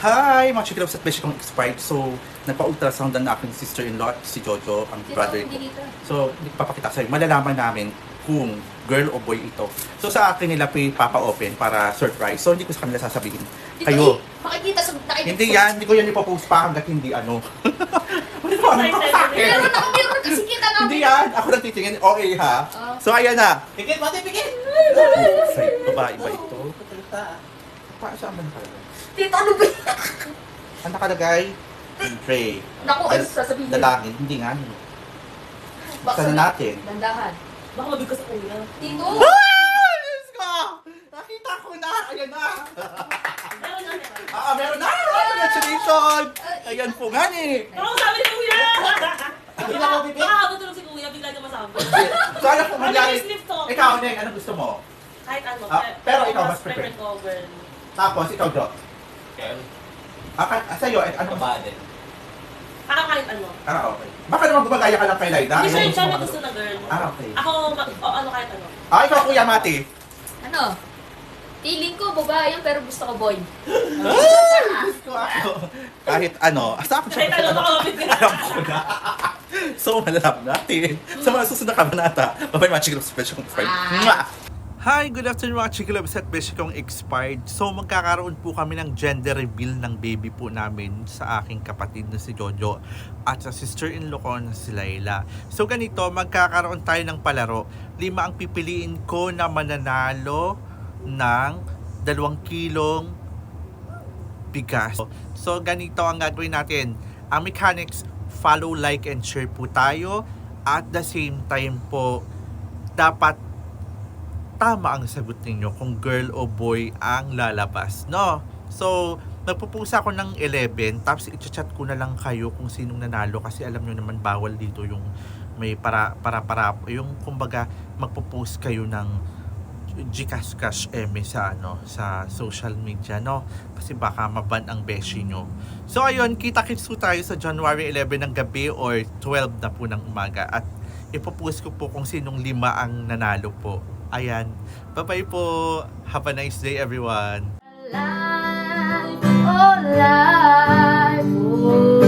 Hi, mga chikilabs at beshi kong expired. So, nagpa-ultrasound na aking sister-in-law, si Jojo, ang brother ko. So, hindi ko papakita sa'yo. Malalaman namin kung girl o boy ito. So, sa akin nila papa-open para surprise. So, hindi ko sa kanila sasabihin. Kayo. Makikita sa nakikita. Hindi yan. Hindi ko yan ipopost pa hanggat hindi ano. Hindi ko ano sa akin. Meron kasi kita namin. Hindi yan. Ako lang titingin. Okay ha. So, ayan na. Pikit, mati, pikit! Babae ba ito? Paasama na talaga. Tito, ano ba yan? Ang nakalagay? Pray. Naku, ano sasabihin? Dalangin. Hindi nga. Buksan na natin. Dandahan. Baka mabig ko sa kuya. Tito! Ah! Diyos ko! Nakita ko na! Ayan na! Meron na, meron. Meron na! Congratulations! Ayan po nga ni! Ano ang sabi ni kuya? Hindi na ako bibig. Baka habang tulog si kuya, bigla niya masabi. So ano kung mangyari? Slip to. Ikaw, Neng, anong gusto mo? Kahit ano. Pero ikaw, mas prefer. prefer ko, girl. Tapos, ikaw, Jo. Girl, Sa'yo, ano ba? babae din. Ako kahit ano. Okay. Baka naman gumagaya ka lang kay Laida. Hindi siya Ayaw yung siya mo may gusto na girl. Okay. Ako, ano kahit ano. Ikaw, Kuya Mati. Ano? Feeling ko babae yan pero gusto ko boy. Diyos ko ako. Kahit ano. Asa ako Kahit ano, baka mabig ka. Alam ko na. So, malalap natin. Sa mga susunod na kabanata. Bye-bye mga Chikilabs Special Friend. Hi! Good afternoon mga Chikilabs at Beshi kong expired. So, magkakaroon po kami ng gender reveal ng baby po namin sa aking kapatid na si Jojo at sa sister-in-law ko na si Layla. So, ganito, magkakaroon tayo ng palaro. 5 ang pipiliin ko na mananalo ng 2 kilong bigas. So, ganito ang gagawin natin. Ang mechanics, follow, like, and share po tayo. At the same time po, dapat tama ang sagot ninyo kung girl o boy ang lalabas, no? So, nagpupusa ako ng 11, tapos i-chat ko na lang kayo kung sinong nanalo kasi alam nyo naman bawal dito yung may para yung kumbaga magpo-post kayo ng Gcash Cash sa sa social media, no? Kasi baka maban ang beshi nyo. So ayun, kita-kits po tayo sa January 11 ng gabi or 12 na po ng umaga at ipopost ko po kung sinong 5 ang nanalo po. Ayan. Bye-bye po. Have a nice day everyone. Life, oh life, oh.